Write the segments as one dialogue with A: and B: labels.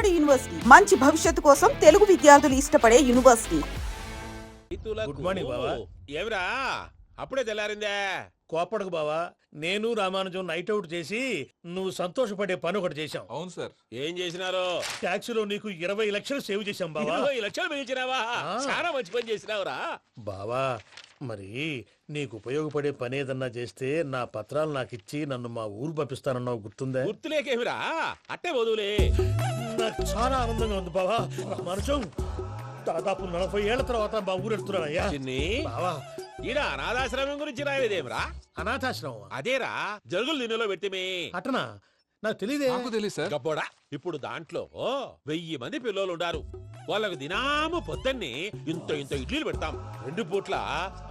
A: నాడు యూనివర్సిటీ మంచి భవిష్యత్తు కోసం తెలుగు విద్యార్థులు ఇష్టపడే యూనివర్సిటీ.
B: గుడ్ మార్నింగ్ బావా.
C: ఏమిరా అప్పుడే తెల్లారిందే?
B: కోపడకు బావా, నేను రామానుజం నైట్ అవుట్ చేసి నువ్వు సంతోషపడే పని ఒకటి చేశాం.
D: అవును సార్.
C: ఏం చేసినారు?
B: ట్యాక్సీలో నీకు 20 లక్షలు సేవ్ చేశాం బావా.
C: 20 లక్షలు మిగిల్చినావా? చాలా మంచి పని చేసినావురా
B: బావా. మరి నీకు ఉపయోగపడే పని ఏదన్నా చేస్తే నా పత్రాలు నాకిచ్చి నన్ను మా ఊరు పంపిస్తానన్నావు, గుర్తుందా?
C: గుర్తులేకేమిరా, అట్టే వదులే.
B: నాకు చాలా ఆనందంగా ఉంది బావా. రామానుజం దాదాపు 40 ఏళ్ల తర్వాత మా ఊరు వెళ్తున్నానయ్యా.
C: చిన్ని
B: బావా,
C: ఈడ అనాథాశ్రమం గురించి రాయలేదేమిరా?
B: అనాథాశ్రమం
C: అదేరా జరుగులు దీనిలో పెట్టిమే.
B: అటనా? నాకు తెలియదే.
D: నాకు తెలియదు సార్.
C: గబ్బోడా, ఇప్పుడు దాంట్లో 1000 మంది పిల్లలు ఉండారు. వాళ్ళకు దినాము పొద్దున్నే ఇంత ఇంత ఇడ్లీలు పెడతాం. 2 పూట్ల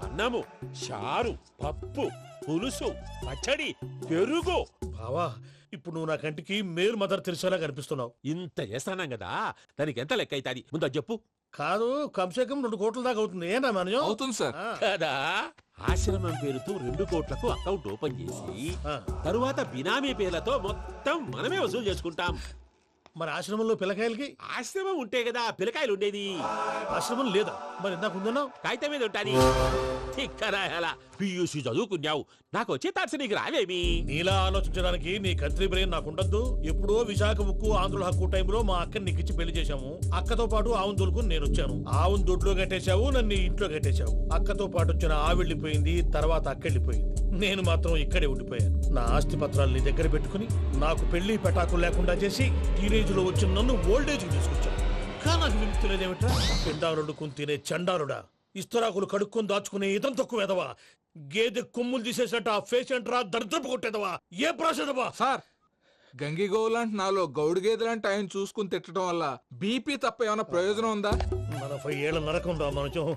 C: అన్నము, చారు, పప్పు, పులుసు, పచ్చడి, పెరుగు.
B: బావా, ఇప్పుడు నువ్వు నా కంటికి మేలు మదర్ తెలిసేలా కనిపిస్తున్నావు.
C: ఇంత చేస్తానం కదా, దానికి ఎంత లెక్క అవుతుంది ముందు అది చెప్పు.
B: కాదు, కంసేకం 2 కోట్ల దాకా అవుతుంది. ఏనా మనజం?
D: అవుతుంది సార్.
C: కదా, ఆశ్రమం పేరుతో 2 కోట్లకు అకౌంట్ ఓపెన్ చేసి తరువాత బినామీ పేర్లతో మొత్తం మనమే వసూలు చేసుకుంటాం.
B: మరి ఆశ్రమంలో పిల్లకాయలకి?
C: ఆశ్రమం ఉంటే కదా పిల్లకాయలు ఉండేది.
B: ఆశ్రమం లేదా? మరి ఇందాక ఉందన్నావు.
C: కాగితం మీద ఉంటాది. తిక్కరాయాల పియూసీ చదువుకున్నావు, నాకు వచ్చే తాట్స్ నీకు రావేమి?
B: నీలా ఆలోచించడానికి నీ కత్రి బ్రెయిన్ నాకు ఉండద్దు. ఎప్పుడో విశాఖ ఉక్కు ఆంధ్రుల హక్కు టైంలో మా అక్కని నీకిచ్చి పెళ్లి చేశాము. అక్కతో పాటు ఆవును దొడుకుని నేను వచ్చాను. ఆవును దొడ్లో కట్టేశావు, నన్ను ఇంట్లో కట్టేశావు. అక్కతో పాటు వచ్చిన ఆవిళ్ళిపోయింది, తర్వాత అక్కెళ్ళిపోయింది. నేను మాత్రం ఇక్కడే ఉండిపోయాను. నా ఆస్తి పత్రాలు నీ దగ్గర పెట్టుకుని నాకు పెళ్లి పెటాకులు లేకుండా చేసి టీనేజ్ లో వచ్చిన నన్ను ఓల్డేజ్ తీసుకొచ్చాను. కానీ నాకు విముక్తి లేదేమిట్రా? పిండారుడుకుని తినే చండారుడా, ఇస్తరాకులు కడుక్కొని దాచుకునే ఇతం తక్కువ ఎదవా, గేదె కొమ్ములు తీసేసట ఆ పేషెంట్ రా దరిద్రపు కొట్టేదవా, ఏ ప్రాసెదవా?
D: సార్, గంగి గోవులాంటి నాలో గౌడు గేదెలాంటి ఆయన చూసుకుని తిట్టడం వల్ల బీపీ తప్ప ఏమైనా ప్రయోజనం ఉందా?
B: 40 ఏళ్ల నరకం రా మనచం.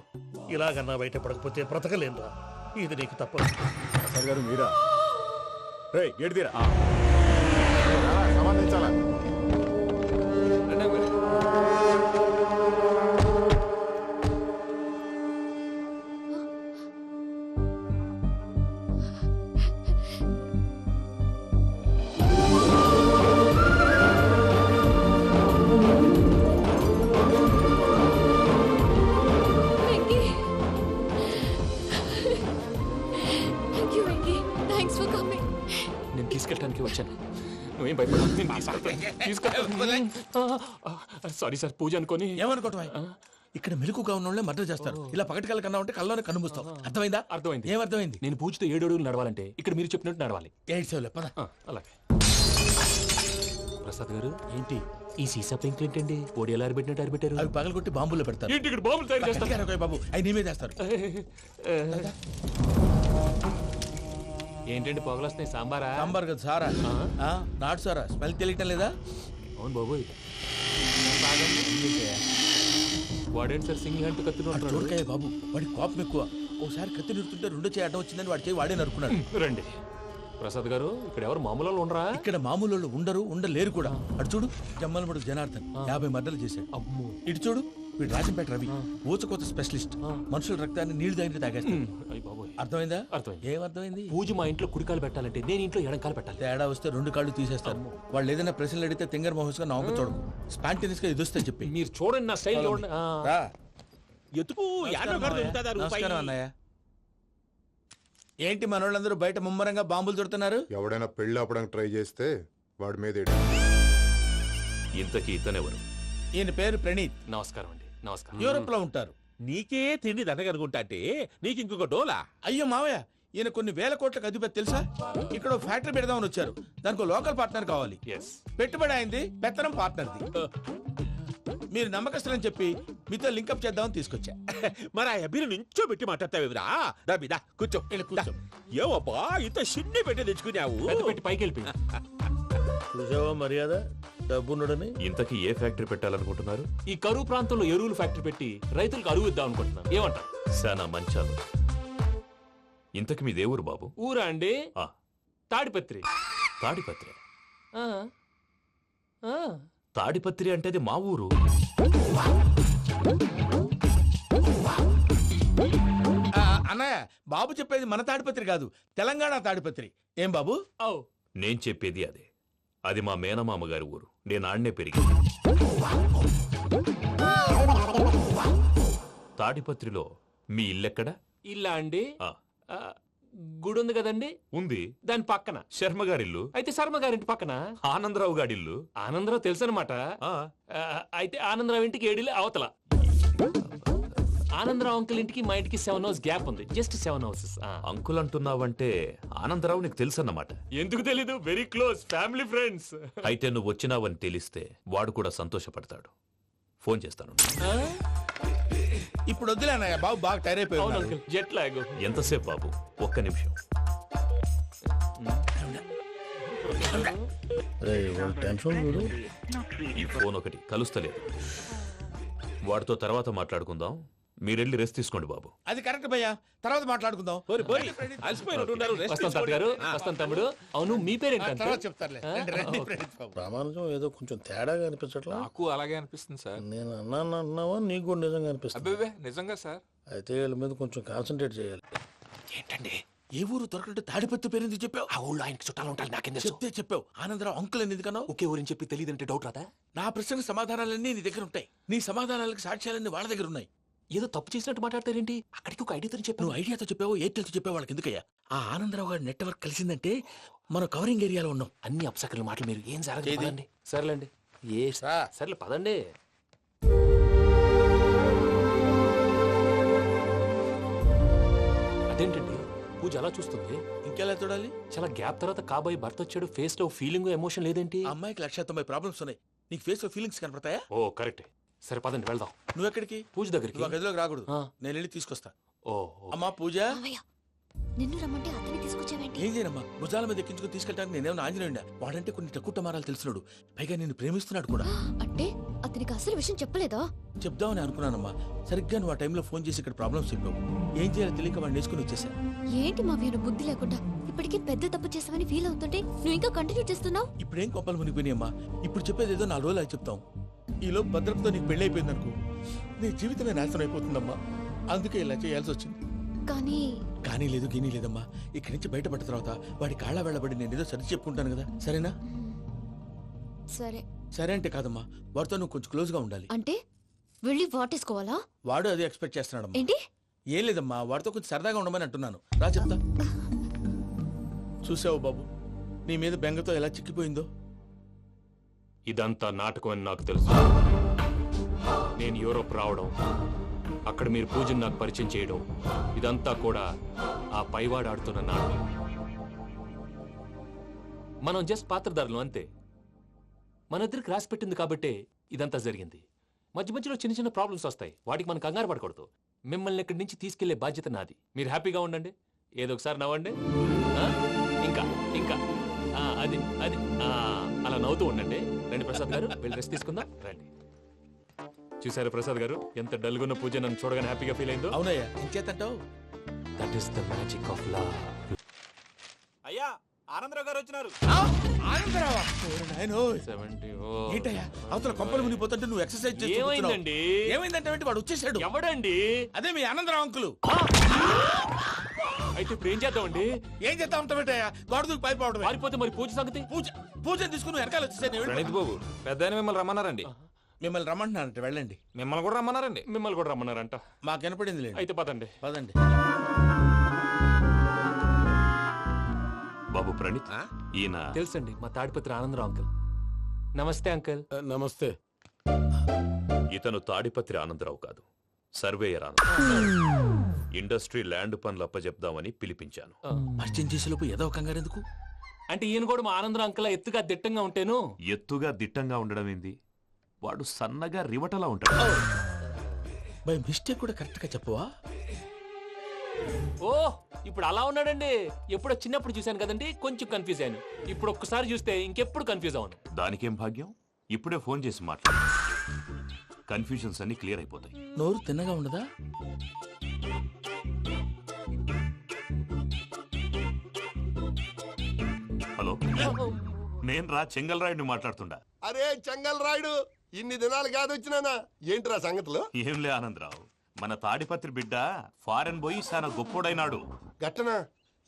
B: ఇలాగన్నా బయట పడకపోతే బ్రతకలేనురా. ఇది నీకు తప్పదు.
E: గారు మీరా? రే గేట్ తీరా, సంబంధించాలా?
F: తీసుకెళ్ళడానికి వచ్చాను. నువ్వేం భయపడ. సారీ సార్, పూజ అనుకోని.
G: ఏమనుకోవటం? ఇక్కడ మెలుకుగా ఉన్నోళ్ళే మర్డర్ చేస్తారు. ఇలా పగటి కళ్ళ కన్నా ఉంటే కళ్ళలోనే కనుమూస్తావు. అర్థమైందా?
F: అర్థమైంది.
G: ఏమర్థమైంది?
F: నేను పూజతో 7 అడుగులు నడవాలంటే ఇక్కడ మీరు చెప్పినట్టు నడవాలి.
G: 8 సేవలే పద.
F: అలాగే. ప్రసాద్ గారు, ఏంటి ఈ సీసా పెంకులు ఏంటండి? పొడి ఎలా అరబెట్టినట్టు అరబెట్టారు?
G: అవి పగలగొట్టి బాంబుల్లో పెడతారు.
F: ఏంటి ఇక్కడ బాంబులు తయారు చేస్తారు?
G: బాబు, అవి నీవే చేస్తారు.
F: ఏంటండి పొగలు వస్తున్నాయి? సాంబారా?
G: సాంబార్ కదా సారా. నాటు సారా. స్మెల్ తెలియటం లేదా?
F: అవును బాబోయ్. వాడేంటి సార్ సింగిల్ హ్యాండ్ కత్తిని
G: చూడకాయ బాబు, వాడి కోపం ఎక్కువ. ఒకసారి కత్తి నిరుతుంటే 2 చేయి అడ్డం వచ్చిందని వాడి చేయి వాడే నరుకున్నాడు.
F: రండి ప్రసాద్ గారు, ఇక్కడ ఎవరు మామూలు వాళ్ళు ఉండరా?
G: ఇక్కడ మామూలు వాళ్ళు ఉండరు, ఉండలేరు కూడా. అటు చూడు, జమ్మలమడుగు జనార్దన్ 50 మర్డర్లు చేశాడు.
F: అమ్మో.
G: ఇటు చూడు, వీడు రాజంపేట రవి, ఊచకోత స్పెషలిస్ట్. మనుషుల రక్తాన్ని నీళ్లు దగ్గర తాగేస్తాడు. అర్థమైందా?
F: అర్థమైంది.
G: ఏమర్థమైంది?
F: పూజ మా ఇంట్లో కుడికాలు పెట్టాలంటే నేను ఇంట్లో ఎడంకాలు పెట్టాలి.
G: తేడా వస్తే 2 కాళ్ళు తీసేస్తారు. వాళ్ళు ఏదైనా ప్రశ్నలు అడిగితే తింగర్ మహోస్ గా నవ్వు చూడకు. స్పాంటినియస్ గా ఎదుస్తా చెప్పి.
F: మీరు చూడండి నా స్టైల్.
C: ఎతుకు
G: నమస్కారం అన్నయ్య. ఏంటి మనోళ్ళందరూ బయట ముమ్మరంగా బాంబులు దొరుకుతున్నారు?
E: ఎవడైనా పెళ్లి ఆపడానికి ట్రై చేస్తే వాడి మీద
H: ఇంతకీ ఇతనెవరు?
G: ఈయన పేరు ప్రణీత్.
F: నమస్కారం అండి. నమస్కారం.
G: యూరోప్ లో ఉంటారు.
C: నీకే తిండి దండగనుకుంటా అంటే నీకు ఇంకొక డోలా?
G: అయ్యో మావయ్య, ఈయన కొన్ని వేల కోట్లకు అధిపతి తెలుసా? ఇక్కడ ఫ్యాక్టరీ పెడదామని వచ్చారు. దానికి లోకల్ పార్ట్నర్ కావాలి. పెట్టుబడి అయింది, పెత్తనం పార్ట్నర్ది. మీరు నమ్మకస్తులని చెప్పి మీతో లింకప్ చేద్దామని తీసుకొచ్చా.
C: మరి ఆ అబ్బిని నుంచో పెట్టి మాట్లాడతావేమిరా? రబిదా కూర్చో. ఏవబ్బా ఇంత సిన్ని పెట్టి తెచ్చుకున్నావు?
F: పెట్టి పైకి వెళ్ళి.
B: చూసావా మర్యాద? డబ్బున్నడని.
H: ఇంతకీ ఏ ఫ్యాక్టరీ పెట్టాలనుకుంటున్నారు?
F: ఈ కరువు ప్రాంతంలో ఎరువులు ఫ్యాక్టరీ పెట్టి రైతులకు అరువు ఇద్దాం అనుకుంటున్నాను. ఏమంటారు?
H: శానా మంచాలు. ఇంతకి మీ దేవురు బాబు?
F: ఊరా అండి? తాడిపత్రి.
H: తాడిపత్రి? తాడిపత్రి అంటే అది మా ఊరు.
G: అన్నయ్య, బాబు చెప్పేది మన తాడిపత్రి కాదు, తెలంగాణ తాడిపత్రి. ఏం బాబు?
H: నేను చెప్పేది అదే. అది మా మేనమామ గారి ఊరు. నేను ఆడనే పెరిగింది. తాడిపత్రిలో మీ ఇల్లెక్కడ?
F: ఇల్లా అండి
H: ఆ,
F: ఆ, గుడి ఉంది కదండి
H: ఉంది.
F: దాని పక్కన.
H: శర్మ గారిల్లు.
F: అయితే శర్మ గారింటి పక్కన
H: ఆనందరావు గారిల్లు.
F: ఆనందరావు తెలుసు అనమాట.
H: ఆ,
F: అయితే ఆనందరావు ఇంటికి ఏడిలే అవతల. ఆనందరావు అంకుల్ ఇంటికి మా ఇంటికి 7 hours గ్యాప్ ఉంది. Just 7 houses.
H: అంకుల్ అంటున్నావంటే ఆనందరావు నీకు తెలుసన్నమాట.
F: ఎందుకు తెలీదు? Very close family friends.
H: అయితే నువ్వు వచ్చినావని తెలిస్తే వాడు కూడా సంతోషపడతాడు. ఫోన్ చేస్తాను.
G: ఇప్పుడు వద్దులే అన్నయ్య, బాబు బాగా టైర్
F: అవును
G: అయిపోయి
F: అంకుల్, జెట్ లాగ్.
H: ఎంతసేపు బాబు? ఒక్క నిమిషం.
B: టెన్షన్ చూడు.
H: ఈ ఫోన్ ఒకటి కలుస్తలేదు. వాడితో తర్వాత మాట్లాడుకుందాం. మీరెళ్ళి రెస్ట్ తీసుకోండి బాబు.
G: అది కరెక్ట్ భయ్యా, తర్వాత మాట్లాడుకుందాం.
F: వస్తాను తాత గారు, వస్తాను తమ్ముడు. అవును, మీ పేరేంటి
G: తర్వాత
F: అంకుల్?
G: చెప్తారులే. రండి, రండి, ప్రణీత్ బాబు.
B: ప్రామాణికం ఏదో కొంచెం తేడాగా అనిపించట్లా.
D: నాకు అలాగే అనిపిస్తుంది సార్.
B: నేను అన్నావా నీకు కూడా నిజంగా అనిపిస్తుంది.
D: అబ్బే నిజంగా సార్.
B: అయితే వీళ్ళ మీద కొంచెం కాన్సన్ట్రేట్ చేయాలి.
F: ఏంటండి
G: ఏ ఊరు దొరకట్టు తాడిపత్రి పేరు ఎందుకు చెప్పావు?
F: ఆ ఊళ్ళో ఆయనకి చుట్టాలు ఉంటారు, నాకేం తెలుసు?
G: చెప్తే చెప్పావు. ఆనందరావు అంకుల్ అని ఎందుకన్నావు?
F: ఒకే ఊరిని చెప్పి తెలియదంటే డౌట్ రాదా?
G: నా ప్రశ్నకు సమాధానాలన్నీ నీ దగ్గర ఉంటాయి. నీ సమాధానాలకు సాక్ష్యాలన్నీ వాళ్ళ దగ్గర ఉన్నాయి.
F: ఏదో తప్పు చేసినట్టు మాట్లాడతారేంటి? అక్కడికి ఒక ఐడియాతో చెప్పాను.
G: నువ్వు ఐడియాతో చెప్పావు, ఎయిర్టెల్తో చెప్పావు, వాళ్ళకి ఎందుకయ్యా? ఆ ఆనందరావు గారి నెట్వర్క్ కలిసిందంటే మనం కవరింగ్ ఏరియాలో ఉన్నాం.
F: అన్ని అప్సకర్ల మాటలు మీరు ఏం
G: చేది?
F: జరగదండి. సర్లేండి. సర్లే పదండి. అదేంటండి పూజ అలా చూస్తుంది?
G: ఇంకెలా చూడాలి?
F: చాలా గ్యాప్ తర్వాత కాబోయే భర్త వచ్చాడు. ఫేస్ లో ఫీలింగ్ ఎమోషన్ లేదేంటి?
G: ఆ అమ్మాయికి 190 ప్రాబ్లమ్స్ ఉన్నాయి. నీకు ఫేస్ లో ఫీలింగ్స్ కనపడతాయా?
F: ఓ కరెక్ట్. సరే పదండి వెళ్దాం.
G: నువ్వు ఎక్కడికి?
F: పూజ దగ్గరికి.
G: నువ్వు ఆ గదిలోకి రాకూడదు.
F: ఆ.
G: నేను వెళ్ళి తీసుకొస్తా.
F: ఓ
G: అమ్మా పూజ,
I: మావయ్య, నిన్ను రమ్మంటే అతన్ని తీసుకొచ్చావేంటి?
G: ఏం చేయనమ్మా? భుజాల మీద ఎక్కించుకుని తీసుకెళ్ళడానికి నేనేమన్నా ఆంజనేయుడా? వాడంటే కొన్ని తక్కువ టమారాలు తెలిసినాడు. పైగా నిన్ను ప్రేమిస్తున్నాడు కూడా.
I: అంటే అతనికి అసలు విషయం చెప్పలేదా?
G: చెప్దామని అనుకున్నానమ్మా. సరిగ్గా నువ్వు ఆ టైంలో ఫోన్ చేసి ఇక్కడ ప్రాబ్లమ్స్ చెప్పావు. ఏం చేయాలో తెలియక వాడిని వేసుకుని వచ్చేసా.
I: ఏంటి మావయ్య బుద్ధి లేకుండా? ఇప్పటికీ పెద్ద తప్పు చేసావని ఫీల్ అవుతుంటే నువ్వు ఇంకా కంటిన్యూ చేస్తున్నావు.
G: ఇప్పుడేం కొప్పలు మునిగిపోయినాయమ్మా. ఇప్పుడు చెప్పేది ఏదో 4 రోజులు అది చెప్తాం. ఈలో భద్రతతో నీకు పెళ్లి అయిపోయింది అనుకో, నీ జీవితమే నాశనం అయిపోతుందమ్మా. అందుకే ఇలా చేయాల్సి వచ్చింది.
I: కానీ
G: లేదు గీనీ లేదమ్మా. ఇక్కడి నుంచి బయటపడ్డ తర్వాత వాడి కాళ్ళ వెళ్ళబడి నేను ఏదో సరి చెప్పుకుంటాను కదా, సరేనా?
I: సరే.
G: సరే అంటే కాదమ్మా, వాడితో నువ్వు కొంచెం క్లోజ్ గా ఉండాలి.
I: అంటే వెళ్ళి వాటేసుకోవాలా?
G: వాడు అదే ఎక్స్పెక్ట్ చేస్తున్నాడమ్మా.
I: ఏంటి?
G: ఏం లేదమ్మా, వాడితో కొంచెం సరదాగా ఉండమని అంటున్నాను. రా చెప్తా. చూసావు బాబు, నీ మీద బెంగతో ఎలా చిక్కిపోయిందో.
F: ఇదంతా నాటకం అని నాకు తెలుసు. నేను యూరోప్ రావడం, అక్కడ మీరు పూజను నాకు పరిచయం చేయడం, ఇదంతా కూడా ఆ పైవాడు ఆడుతున్న నాటకం. మనం జస్ట్ పాత్రధారులు అంతే. మన ఇద్దరికి రాసి పెట్టింది కాబట్టే ఇదంతా జరిగింది. మధ్య మధ్యలో చిన్న చిన్న ప్రాబ్లమ్స్ వస్తాయి, వాటికి మనం కంగారు పడకూడదు. మిమ్మల్ని ఇక్కడి నుంచి తీసుకెళ్లే బాధ్యత నాది. మీరు హ్యాపీగా ఉండండి, ఏదో ఒకసారి నవ్వండి. ఆ? ఇంకా ఇంకా అది అది అలా నవ్వుతూ ఉండండి. రండి ప్రసాద్ గారు, వెళ్ళి రెస్ట్ తీసుకుందాం. రండి. చూసారు ప్రసాద్ గారు, ఎంత డల్గున్న పూజ నన్ను చూడగానే హ్యాపీగా ఫీల్ అయిందో.
G: అవునయ్యా, ఇంకేతంటావు?
F: That is the magic of love.
E: అయ్యా, ఆనందరావు గారు వచ్చినారు.
G: ఆనందరావా? ఓరి నాయనో.
F: 70.
G: ఏంటయ్యా, అవతల కొంపలు మునిగిపోతుంటే నువ్వు ఎక్సర్సైజ్ చేస్తూ కూర్చున్నావు.
F: ఏమైందండి?
G: ఏమైందంటే వాడు వచ్చేసాడు.
F: ఎవడండి?
G: అదే మీ ఆనందరావు అంకులు.
F: అయితే ఇప్పుడు ఏం చేద్దామండి?
G: ఏం చేస్తా ఉంటావేటయ్యా? గోడ దూకి పైపోవడమే.
F: పారిపోతే మరి పూజ సంగతి?
G: పూజ తీసుకుని నువ్వు వెనకాల వచ్చేసాను.
H: ప్రణీత్ బాబు, పెద్ద మిమ్మల్ని రమ్మన్నారండి.
G: మిమ్మల్ని రమ్మంటున్నారంట, వెళ్ళండి.
H: మిమ్మల్ని కూడా రమ్మన్నారండి.
F: మిమ్మల్ని కూడా రమ్మన్నారంట.
G: మాకు వినపడింది లేదు.
F: అయితే పదండి.
G: పదండి.
H: బాబు ప్రణీత్, ఈయన
F: తెలుసండి, మా తాడిపత్రి ఆనందరావు అంకుల్. నమస్తే అంకుల్.
B: నమస్తే.
H: ఇతను తాడిపత్రి ఆనందరావు కాదు, సర్వేయర్ ఆనందరావు. ఇండస్ట్రీ ల్యాండ్ పనులు అప్పచెప్దామని పిలిపించాను.
G: పరిచయం చేసేలోపు ఏదో కంగారు ఎందుకు?
F: అంటే ఈయన కూడా మా ఆనందరావు అంకుల్ ఎత్తుగా దిట్టంగా ఉంటేను.
H: ఎత్తుగా దిట్టంగా ఉండడం ఏంది? వాడు సన్నగా రివటలా ఉంటాడు.
G: బై మిస్టేక్ కూడా కరెక్ట్ గా చెప్పవా?
F: ఓ ఇప్పుడు అలా ఉన్నాడండి. ఎప్పుడో చిన్నప్పుడు చూశాను కదండి, కొంచెం కన్ఫ్యూజ్ అయ్యాను. ఇప్పుడు ఒక్కసారి చూస్తే ఇంకెప్పుడు కన్ఫ్యూజ్ అవ్వను.
H: దానికేం భాగ్యం, ఇప్పుడే ఫోన్ చేసి మాట్లాడు. కన్ఫ్యూజన్స్ అన్ని క్లియర్ అయిపోతాయి.
G: నోరు తిన్నగా ఉండదా?
H: హలో, నేను రా చెంగల్రాయుడిని మాట్లాడుతుండా.
J: అరే చెంగల్ రాయుడు, ఇన్ని దినాలు కాదు వచ్చినానా? ఏంట్రా సంగతులు?
H: ఏంలే ఆనందరావు, మన తాడిపత్రి బిడ్డ ఫారెన్ పోయి చాలా గొప్పోడైనాడు.
J: గట్టనా?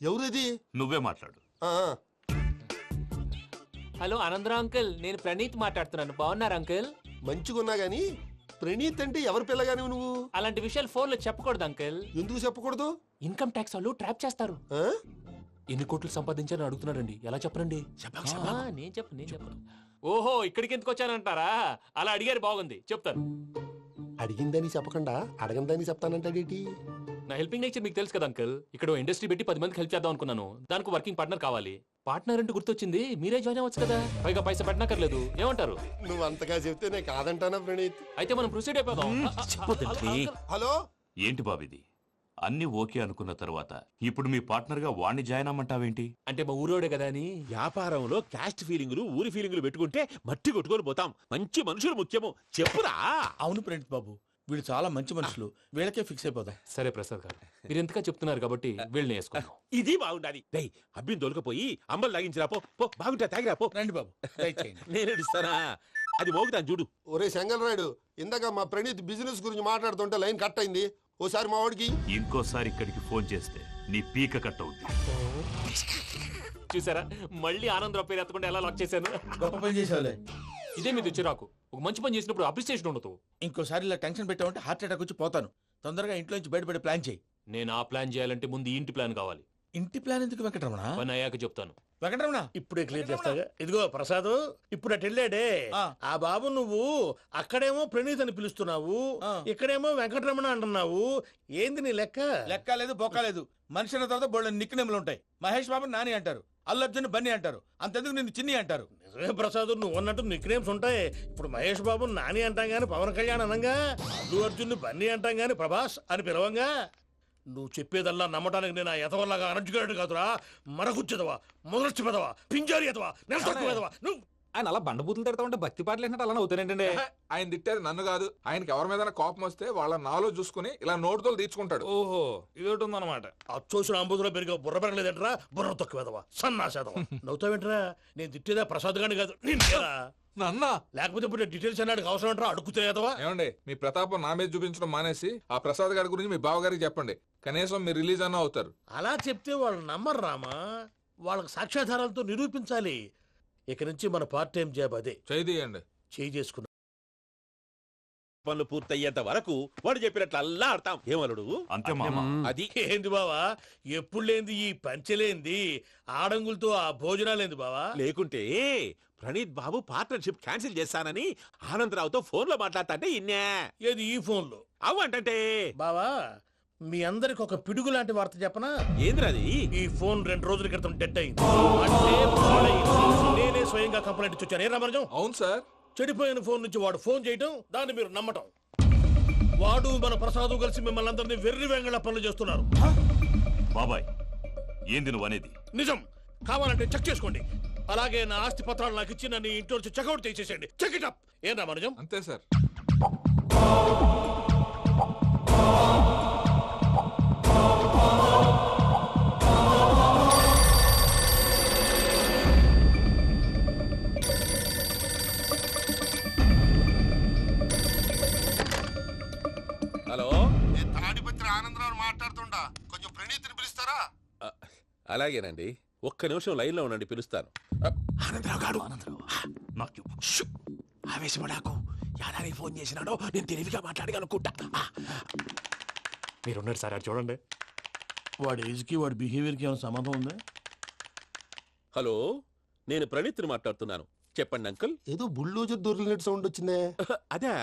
J: ఎవరిది?
H: నువ్వే మాట్లాడు.
J: ఆ,
F: హలో ఆనందరావు అంకుల్, నేను ప్రణీత్ మాట్లాడుతున్నాను. బాగున్నారు అంకుల్?
J: మంచిగున్నా గాని ప్రణీత్ అంటే ఎవరి పిల్లగాని నువ్వు?
F: అలాంటి విషయాలు ఫోన్లో చెప్పకూడదు అంకుల్.
J: ఎందుకు చెప్పకూడదు?
F: ఇన్కమ్ ట్యాక్స్ వాళ్ళు ట్రాప్ చేస్తారు.
J: ఆ?
F: ఎన్ని కోట్లు సంపాదించాలని అడుగుతున్నాడండి. ఎలా చెప్పరండి? నేను చెప్పను. ఓహో, ఇక్కడికి ఎందుకు వచ్చానంటారా? అలా అడిగారు, బాగుంది, చెప్తాను.
J: అడిగిందని చెప్పకుండా అడగందని చెప్తానంటాడేటి?
F: నా హెల్పింగ్ నేచర్ మీకు తెలుసు కదా అంకుల్. ఇక్కడ ఇండస్ట్రీ పెట్టి 10 మందికి హెల్ప్ చేద్దాం అనుకున్నాను. దానికి వర్కింగ్ పార్ట్నర్ కావాలి. పార్ట్నర్ అంటే గుర్తొచ్చింది, మీరే జాయిన్ అవ్వచ్చు కదా. పైగా పైసా పెట్టనక్కర్లేదు. ఏమంటారు?
J: నువ్వు అంతగా చెప్తే నేను కాదంటానా ప్రణీత్?
F: అయితే మనం ప్రొసీడ్ అయిపోదాం.
J: హలో,
H: ఏంటి బాబిది? అన్ని ఓకే అనుకున్న తర్వాత ఇప్పుడు మీ పార్ట్నర్ గా వాణ్ణి జాయిన్ అమ్మంటావేంటి?
F: అంటే మా ఊరోడే కదా అని.
C: వ్యాపారంలో క్యాస్ట్ ఫీలింగులు, ఊరి ఫీలింగులు పెట్టుకుంటే మట్టి కొట్టుకొని పోతాం. మంచి మనుషులు ముఖ్యము. చెప్పురా.
G: అవును ప్రణీత్ బాబు, వీళ్ళు చాలా మంచి మనుషులు. వీళ్ళకే ఫిక్స్ అయిపోదాం.
F: సరే ప్రసాద్ గారు, మీరు ఎంతగా చెప్తున్నారు కాబట్టి వీళ్ళని వేసుకుందాం.
C: ఇది బాగుండాలి. డై అబ్బిని దొలకపోయి అంబలు లాగించిరా పో. పో బాగుంటా తాగిరా పో.
G: రండి బాబు, దయచేయండి.
C: నేను ఇస్తానా? అది మోగుతాను చూడు.
J: ఒరే చెంగల్ రాయుడు, ఇందాక మా ప్రణీత్ బిజినెస్ గురించి మాట్లాడుతుంటే లైన్ కట్ అయింది. ఓసారి మా వాడికి
H: ఇంకోసారి ఇక్కడికి ఫోన్ చేస్తే నీ పీక కట్ అవుద్ది.
F: చూసారా, మళ్ళీ ఆనందరావు పేరు ఎత్తకుండా ఎలా లాక్ చేశాను.
G: గొప్ప పని చేసేవాళ్ళే.
F: ఇదే మీద చిరాకు. ఒక మంచి పని చేసినప్పుడు అప్రిసియేషన్ ఉండదు.
G: ఇంకోసారి ఇలా టెన్షన్ పెట్టామంటే హార్ట్ అటాక్ వచ్చి పోతాను. తొందరగా ఇంట్లో నుంచి బయటపడే ప్లాన్ చేయి.
F: నేను ఆ ప్లాన్ చేయాలంటే ముందు ఈ ఇంటి ప్లాన్ కావాలి.
G: ఇంటి ప్లాన్ ఎందుకు వెంకటరమణ?
F: పని అయ్యాక చెప్తాను.
G: వెంకటరమణ,
B: ఇప్పుడే క్లియర్ చేస్తాగా. ఇదిగో ప్రసాద్, ఇప్పుడు అటు వెళ్ళాడే
G: ఆ.
B: ఆ బాబు, నువ్వు అక్కడేమో ప్రణీత్ అని పిలుస్తున్నావు,
G: ఆ.
B: ఇక్కడేమో వెంకటరమణ అంటున్నావు. ఏంది నీ లెక్క?
G: లెక్క లేదు, బొక్క లేదు. మనిషి అన్న తర్వాత బోళ్ళ నిక్నెములు ఉంటాయి. మహేష్ బాబు నాని అంటారు, అల్లు అర్జున్ బన్నీ అంటారు, అంతెందుకు నిన్ను చిన్ని అంటారు.
B: నిజమే ప్రసాద్, నువ్వు అన్నట్టు నిక్నేమ్స్ ఉంటాయి. ఇప్పుడు మహేష్ బాబు నాని అంటాం గాని పవన్ కళ్యాణ్ అనంగా, అల్లు అర్జున్ బన్నీ అంటాం గాని ప్రభాస్ అని పిలవంగా. నువ్వు చెప్పేదల్లా నమ్మటానికి నేను ఎతవల్లాగా అనర్జుకేటెడ్ కాదురా. మరగుచ్చదవా, మొదలచ్చి పెదవా, పింజారి ఎదవా, నెలసొక్కుదవా నువ్వు.
K: ఆయన అలా బండబూతులు తిడతా ఉంటే భక్తి పాటలు ఏంటంటే అలా అవుతానంటే.
D: ఆయన తిట్టేది నన్ను కాదు. ఆయనకి ఎవరి మీద కోపం వస్తే వాళ్ళ నాలో చూసుకుని ఇలా నోటుతో తీర్చుకుంటాడు.
K: ఓహో, ఇదొకటి ఉందన్నమాట.
B: అచ్చోసిన అంబుధులో పెరిగే బుర్ర పెరగలేదంటరా, బుర్ర తొక్కువేదవా, సన్నాసేదవా. నవ్వుతావేంట్రా? నేను తిట్టేదా ప్రసాద్ గాని కాదు, నిన్నేరా.
D: నన్నా?
B: లేకపోతే ఇప్పుడు డీటెయిల్స్ అన్నాడు అవసరం అంటారా? అడుగుతాయేదవా?
D: ఏమండి, మీ ప్రతాపం నా మీద చూపించడం మానేసి ఆ ప్రసాద్ గారి గురించి మీ బావగారికి చెప్పండి. కనీసం మీరు రిలీజ్ అన్న అవుతారు.
B: అలా చెప్తే వాళ్ళు నమ్మరు రామా. వాళ్ళకి సాక్ష్యాధారాలతో నిరూపించాలి. ఇక నుంచి మన పార్ట్ టైం జాబ్ అదే.
D: చేయండి.
B: చేయి చేసుకున్నా
C: పనులు పూర్తయ్యేంత వరకు వాడు చెప్పినట్లు అల్లా ఆడతాం. ఏమలుడు?
H: అంతే మామ.
C: అది
B: ఏంది బావా, ఎప్పుడు లేంది ఈ పంచలేంది, ఆడంగులతో ఆ భోజనాలేంది బావా?
C: లేకుంటే ప్రణీత్ బాబు పార్ట్నర్షిప్ క్యాన్సిల్ చేస్తానని ఆనందరావుతో ఫోన్ లో మాట్లాడతాంటే ఇన్నే.
B: ఏది ఈ ఫోన్లో?
C: అవ్వంటే
B: బావా, మీ అందరికి ఒక పిడుగు లాంటి వార్త చెప్పనా?
C: ఏంద్రది?
B: ఈ ఫోన్ 2 రోజుల క్రితం డెడ్ అయింది. అంటే పాడైంది. నేనే స్వయంగా కంప్లైంట్ ఇచ్చి వచ్చాను. ఏ రామరాజం?
D: అవును సార్.
B: చెడిపోయిన ఫోన్ నుంచి వాడు ఫోన్ చేయటం, దాన్ని మీరు నమ్మటం. వాడు మన ప్రసాదు కలిసి మిమ్మల్ని అందరినీ వెర్రి వెంగళ పనులు చేస్తున్నారు.
H: బాబాయ్, ఏంది నువ్వు అనేది?
B: నిజం. కావాలంటే చెక్ చేసుకోండి. అలాగే నా ఆస్తి పత్రాలు నాకు ఇచ్చి నన్ను ఇంట్లో నుంచి చెక్అౌట్ చేసేసండి. Check it up. ఏం రామరాజం?
D: అంతే సార్.
C: హలో,
J: నేను తాడిపత్రి ఆనందరావు మాట్లాడుతుండా. కొంచెం ప్రణీత్ని పిలుస్తారా?
C: అలాగేనండి. ఒక్క నిమిషం లైన్ లో ఉండండి, పిలుస్తాను. ఆనందరావు గాడు.
H: నాకు
C: ఆవేశపడాకు. యాదానికి ఫోన్ చేసినాడో నేను తెలివిగా మాట్లాడగలనుకుంటా.
F: మీరున్నారు సార్, అది చూడండి.
B: వాడి ఏజ్కి వాడి బిహేవియర్కి ఏమైనా సంబంధం ఉందా?
C: హలో, నేను ప్రణీత్ని మాట్లాడుతున్నాను. చెప్పండి అంకుల్.
J: ఏదో బుల్డోజర్ దొరికినట్టు సౌండ్ వచ్చిందే.
C: అదే,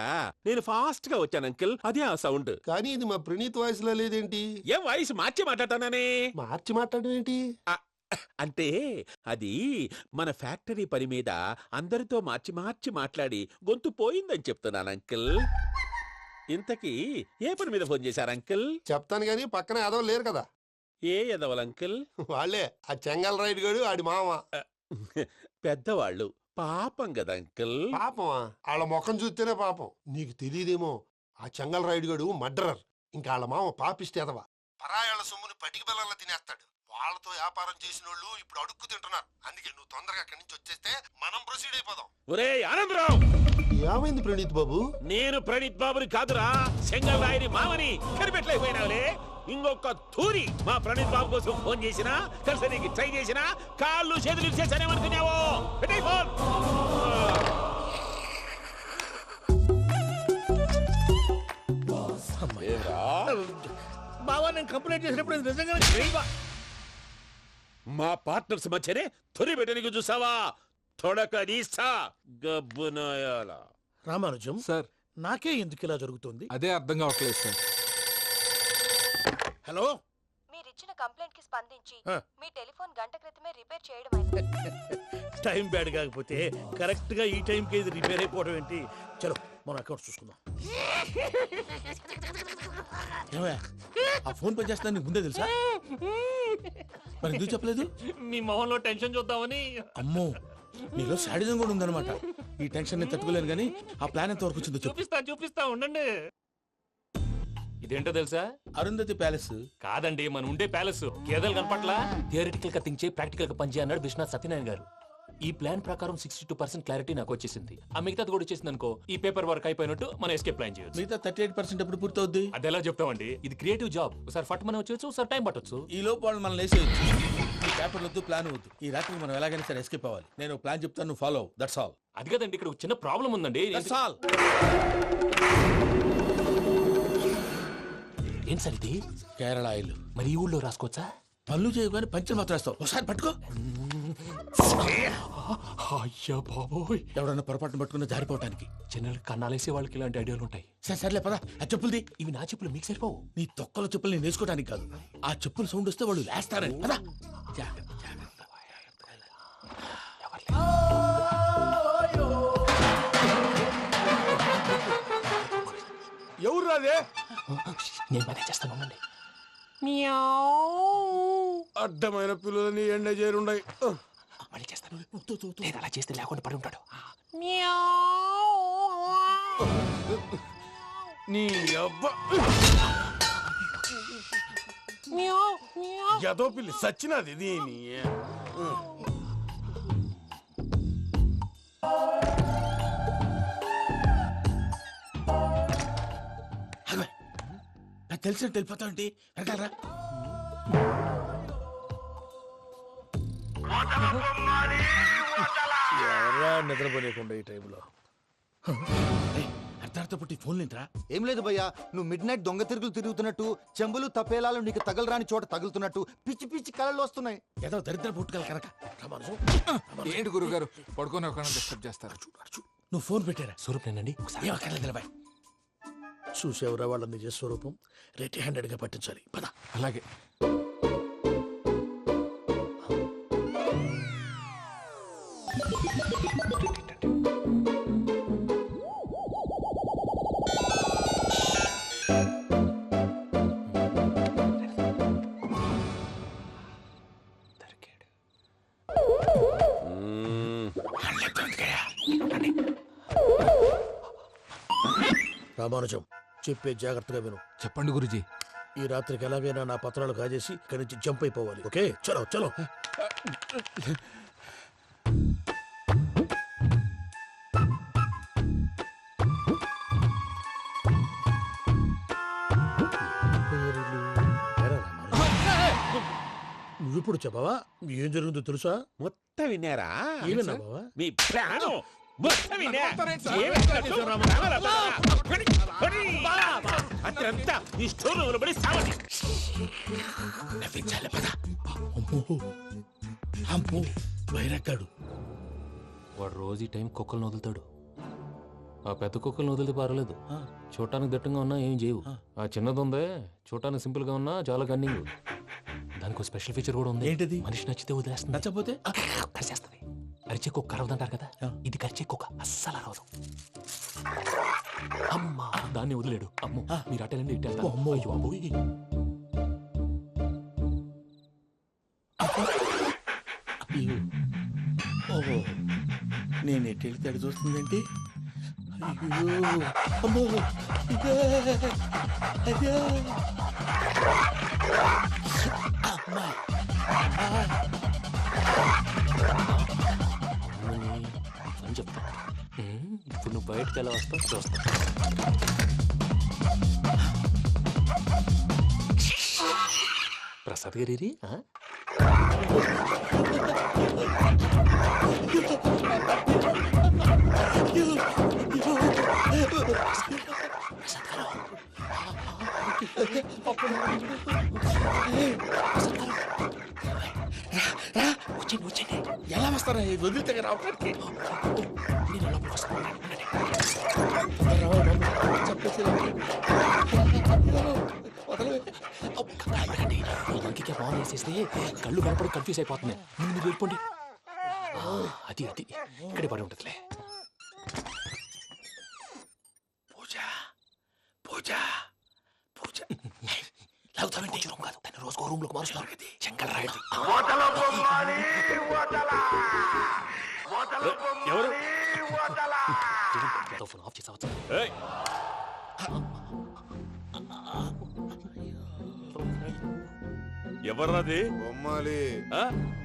C: నేను ఫాస్ట్ గా వచ్చాను అంకుల్. అదే ఆ సౌండ్.
J: కానీ ఇది మా ప్రణీత్ వాయిస్ లో లేదేంటి?
C: ఏం వాయిస్ మార్చి మాట్లాడతానే?
J: మార్చి మాట్లాడడం ఏంటి?
C: అంటే అది మన ఫ్యాక్టరీ పని మీద అందరితో మార్చి మార్చి మాట్లాడి గొంతు పోయిందని చెప్తున్నాను అంకుల్. ఇంతకీ ఏ పని మీద ఫోన్ చేశారు అంకుల్?
J: చెప్తాను గానీ పక్కన ఎదవ లేరు కదా.
C: ఏ ఎదవలు అంకుల్?
J: వాళ్ళే ఆ చెంగల్ రైడ్ గడు ఆడి మామ.
C: పెద్దవాళ్ళు, పాపం కదా అంకుల్.
J: పాపమా? వాళ్ళ ముఖం చూస్తేనే పాపం. నీకు తెలియదేమో, ఆ చెంగల్ రైడ్ గడు మర్డరర్. ఇంకా వాళ్ళ మామ పాపిస్తే ఎదవ. పరాయాళ్ళ సొమ్ముని పటికి బెల్లంలో తినేస్తాడు. వాళ్ళతో వ్యాపారం చేసిన వాళ్ళు ఇప్పుడు అడుక్కు తింటున్నారు. అందుకే నువ్వు తొందరగా అక్కడి నుంచి వచ్చేస్తే మనం ప్రొసీడ్ అయిపోదాం.
C: ఒరే ఆనందరావు,
J: ఏమైంది ప్రణీత్ బాబు?
C: నేను ప్రణీత్ బాబుని కాదురా, సెంగల్ రాయని మామని కనిపెట్టలేకపోయినావులే. ఇంకొక తూరి మా ప్రణీత్ బాబు కోసం ఫోన్ చేసినా కలిసి ట్రై చేసినా కాళ్ళు చేతులు చేశానేమనుకున్నావో పెట్టేయ్ ఫోన్.
B: బావా నేను కంప్లైంట్ చేసినప్పుడు ఇది నిజంగానే చేయవా?
C: మా పార్ట్నర్స్ మధ్యనే తొలి పెట్టడానికి చూసావా? తొడక నీస్తా గబ్బునాయాల.
B: రామానుజం
D: సార్
B: నాకే ఎందుకు ఇలా జరుగుతుంది?
D: అదే అర్థం కావట్లేదు సార్.
B: హలో,
A: మీరిచ్చిన కంప్లైంట్ కి స్పందించి
B: ఆ.
A: మీ టెలిఫోన్ గంట క్రితమే రిపేర్ చేయడం
B: టైం బ్యాడ్ కాకపోతే కరెక్ట్ గా ఈ టైంకి ఇది రిపేర్ అయిపోవడం ఏంటి? చలో మన అకౌంట్ చూసుకుందాం.
G: ఏమయ్య, ఆ ఫోన్ పనిచేస్తున్నా నీకు ముందే తెలుసా? మరి ఎందుకు చెప్పలేదు?
F: మీ మొహంలో టెన్షన్ చూద్దామని.
G: అమ్మో, నీలో శాడిజం కూడా ఉందన్నమాట. ఈ టెన్షన్ నేను తట్టుకోలేను కానీ ఆ ప్లాన్ ఎంత వరకు వచ్చిందో చెప్పు.
F: చూపిస్తా ఉండండి. ఇదేంటో తెలుసా?
G: అరుంధతి ప్యాలెస్.
F: కాదండి, మన ఉండే ప్యాలెస్. గేదెలు కనపట్లా? థియరిటికల్ గా థింక్ చేయి, ప్రాక్టికల్ గా పనిచేయి అన్నాడు విశ్వనాథ్ సత్యనారాయణ గారు. ఈ ప్లాన్ ప్రకారం 62% క్లారిటీ నాకు వచ్చేసింది. ఆ మిగతాది కూడా వచ్చేసింది అనుకో, ఈ పేపర్ వర్క్ అయిపోయినట్టు మనం ఎస్కేప్ ప్లాన్ చేయొచ్చు.
G: మిగతా 38% ఎప్పుడు పూర్తవుద్ది?
F: అది ఎలా చెప్తామండి? ఇది క్రియేటివ్ జాబ్. ఒకసారి ఫట్ మనం వచ్చేయచ్చు, ఒకసారి టైం పట్టొచ్చు.
G: ఈ లోపు వాళ్ళు మనం లేసేయచ్చు. ఈ పేపర్ వద్దు, ప్లాన్ వద్దు. ఈ రాత్రికి మనం ఎలాగైనా సరే ఎస్కేప్ అవ్వాలి. నేను ప్లాన్ చెప్తాను, నువ్వు ఫాలో. That's all.
F: అది కదండి, ఇక్కడ ఒక చిన్న ప్రాబ్లం ఉందండి.
G: That's all.
F: ఏం సార్ ఇది?
G: కేరళ ఆయిల్.
F: మరి ఈ ఊళ్ళో రాసుకోవచ్చా?
G: పనులు చేయగానే పంచర్ మాత్రం వేస్తావు. ఒకసారి పట్టుకో.
F: అయ్యా బాబోయ్,
G: ఎవడన్నా పొరపాటున పట్టుకున్న జారిపోవటానికి.
F: జనరల్ కన్నాలేసే వాళ్ళకి ఇలాంటి ఐడియాలు ఉంటాయి.
G: సర్లే పదా, ఆ చెప్పులది.
F: ఇవి నా చెప్పులు మీకు సరిపోవు.
G: నీ తొక్కల చెప్పులు నేను వేసుకోవడానికి కాదు, ఆ చెప్పుల సౌండ్ వస్తే వాళ్ళు లేస్తారని. పదా.
E: ఎవరు రాదే?
F: నేను మనే చేస్తాను, ఉండండి.
E: అడ్డమైన పిల్లలని ఎండ చేరుండయి.
F: మళ్ళీ చేస్తాను. లేదు, అలా చేస్తే లేకుండా పడి ఉంటాడు.
E: నీ అబ్బా ఎదో పిల్లి సచ్చినది దీని.
G: నాకు తెలిసినట్టు వెళ్ళిపోతావు ఏంటి? వెనకాలరా.
B: ఎవరా నిద్రపోలేకుండా ఈ టైంలో?
G: అర్ధార్థ పుట్టి ఫోన్ లేంట్రా.
L: ఏం లేదు భయ్యా, నువ్వు మిడ్ నైట్ దొంగ తిరుగులు తిరుగుతున్నట్టు, చెంబులు తపేలాలు నీకు తగలరాని చోట తగులుతున్నట్టు పిచ్చి పిచ్చి కళలు వస్తున్నాయి.
G: ఏదో దరిద్ర పుట్టుకల కనుక.
D: ఏంటి గురుగారు పడుకొని ఒక డిస్టర్బ్ చేస్తారు?
G: నువ్వు ఫోన్ పెట్టారా?
F: స్వరూపేనండి, ఒకసారి
G: ఏమక్కర్లేదు.
B: చూసేవరా వాళ్ళ నిజ స్వరూపం? రెట్టి హ్యాండెడ్ గా పట్టించాలి. పద.
D: అలాగే.
B: రామానుజం, చెప్పే జాగ్రత్తగా విను.
D: చెప్పండి గురుజీ.
B: ఈ రాత్రికి ఎలాగైనా నా పత్రాలు కాజేసి ఇక్కడి నుంచి జంప్ అయిపోవాలి. ఓకే, చలో చలో. నువ్విప్పుడు చెప్పవా? ఏం జరుగుతుందో తెలుసా?
C: మొత్తం విన్నారా?
B: ఏమన్నా బావా?
C: మీ ప్రాణం మొత్తం విన్నా. అత్యంతా ఈ స్టోర్ రూమ్ పడి సావండి.
G: నవ్వించాలి. పద. అమ్మో, వైరక్కాడు.
F: వాడు రోజు ఈ టైం కుక్కలను వదులుతాడు. ఆ పెద్ద కుక్కలను వదిలితే పర్వాలేదు, చూడటానికి దట్టంగా ఉన్నా ఏం చేయవు. ఆ చిన్నది ఉందే, చూడటానికి సింపుల్ గా ఉన్నా చాలా కన్నింగ్. దానికి స్పెషల్ ఫీచర్ కూడా ఉంది.
G: ఏంటిది?
F: మనిషి నచ్చితే వదిలేస్తుంది,
G: నచ్చపోతే
F: కరిచేస్తుంది. అరిచే కుక్క అరవదంటారు కదా, ఇది కరిచే కుక్క అస్సలు అరవదు. అమ్మా, దాన్ని వదిలేడు. అమ్మో, మీరు అటెండి ఇటు.
G: అమ్మో.
F: అయ్యో అమ్మోయ్.
G: ఓహో, నేను ఎటు వెళ్తే అటు చూస్తుందేంటి? అయ్యో, అమ్మో, ఇదే, అదే. అమ్మా,
F: అని చెప్తా. ఇప్పుడు నువ్వు బయటకు ఎలా వస్తావు చూస్తా. ప్రసాద్ గారి
G: ఎలా వస్తారా వదిలితే రావడానికి
F: ఇంకే ఫోన్ వేసేస్తే కళ్ళు కనపడి కన్ఫ్యూజ్ అయిపోతున్నాయి. ముందు మీరు వెళ్ళిపోండి. అది అది ఇక్కడే పడి ఉంటుందిలే.
G: పూజ పూజ పూజ లాగుతామంటే రూమ్ కాదు, దాన్ని రోజుకో రూమ్ లోకి మారుస్తున్నారు కదా. చెంగల్ రాయుడు
C: ఎవరు?
F: ఫోన్ ఆఫ్ చేసావచ్చు.
C: ఎవర్రాది?
M: బొమ్మాలి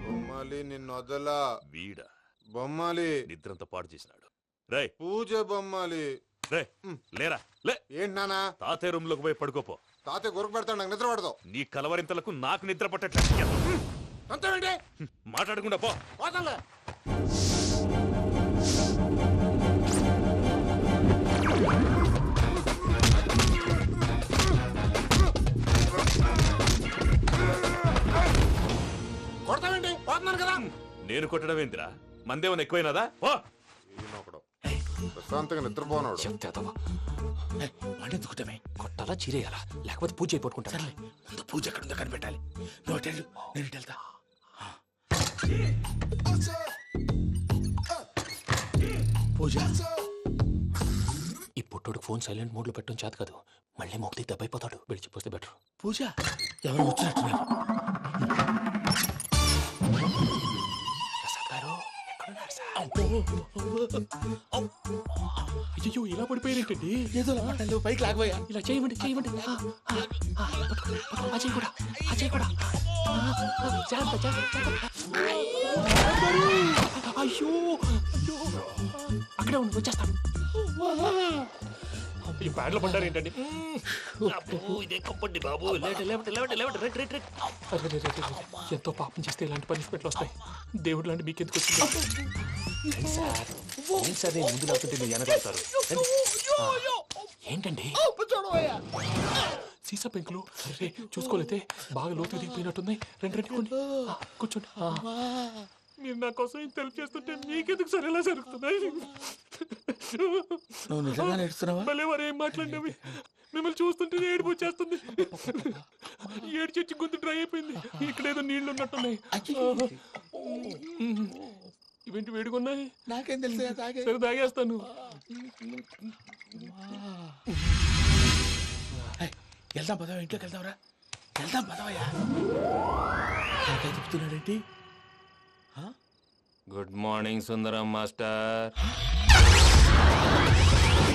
M: బొమ్మాలి నిన్ను వదలా.
C: వీడా
M: బొమ్మాలి
C: నిద్రంతా పాడు చేసినాడు. రేయ్
M: పూజ బొమ్మాలి.
C: రే లేరా లే.
M: ఏంటి నానా?
C: తాతయ్య రూమ్ లోకి పోయి పడుకోపో.
M: తాతయ్య గురకు పెడతాడు, నాకు నిద్ర పడదు.
C: నీ కలవరింతలకు నాకు నిద్ర పట్టట్లేదు.
M: అంతేంటి
C: మాట్లాడకుండా పో.
M: పోతాలే. కొడతావేంటి? పోతున్నాను కదా.
C: నేను కొట్టడం ఏంటిరా? మందేమన్నా ఎక్కువైనదా? ఓ
M: ప్రశాంతంగా నిద్రపోనాడు.
G: వాడెందుకుంటామే?
F: కొట్టాలా చీరేయాలా? లేకపోతే పూజ అయిపోట్టుకుంటా.
G: సర్లే, ముందు పూజ ఎక్కడ ఉందో కనిపెట్టాలి. నువ్వు అటెండు, నేను ఇటు వెళ్తా. పూజ
F: ఈ పుట్టోడు ఫోన్ సైలెంట్ మోడ్ లో పెట్టడం చేత కాదు. మళ్ళీ మొక్కి దెబ్బైపోతాడు. వెళ్ళి చెప్పొస్తే బెటర్.
G: పూజ ఎవరు వచ్చినట్టున్నారు?
F: ప్రసాద్ గారు ఎక్కడున్నారు సార్? అయ్యో ఇలా పడిపోయారేంటండి?
G: ఏదో పట్టాలి, పైకి లాగబోయా.
F: ఇలా చేయమండి చేయమండి. అజయ్ కూడా అజయ్ కూడా జాగ్రత్త జాగ్రత్త. అయ్యో అయ్యో అక్కడే ఉండి వచ్చేస్తాను. ఈ బ్యాడ్లో పడ్డారు ఏంటండి? ఇదే కప్పండి బాబు. ఎంతో పాపం చేస్తే ఇలాంటి పనిష్మెంట్లు వస్తాయి. దేవుడు లాంటి మీకెందుకు వచ్చింది సార్? ఏం సార్ నేను ముందు లేకుంటే మీరు వెనకాడతారు. ఏంటండి సీసా పెంకులు? అరే చూసుకోలేతే బాగా లోతు దిగిపోయినట్టున్నాయి. రెండు రెండు కొన్ని కూర్చోండి. మీరు నా కోసం ఇంత హెల్ప్ చేస్తుంటే మీకెందుకు సరే ఎలా జరుగుతున్నాయి?
G: నువ్వు నిజంగా నేర్చుతున్నావా?
F: మళ్ళీ వారు ఏం మాట్లాడినవి? మిమ్మల్ని చూస్తుంటే ఏడుపు వచ్చేస్తుంది. ఏడు చెట్టు గొంతు డ్రై అయిపోయింది. ఇక్కడ ఏదో నీళ్లు ఉన్నట్టున్నాయి. ఇవేంటి వేడుకున్నాయి?
G: నాకేం తెలుసు,
F: సరే తాగేస్తాను.
G: వెళ్దాం పదవా, ఇంట్లోకి వెళ్దాంరా. వెళ్దాం పదవయ్యా. చెప్తున్నాడేంటి?
F: గుడ్ మార్నింగ్ సుందరం మాస్టర్.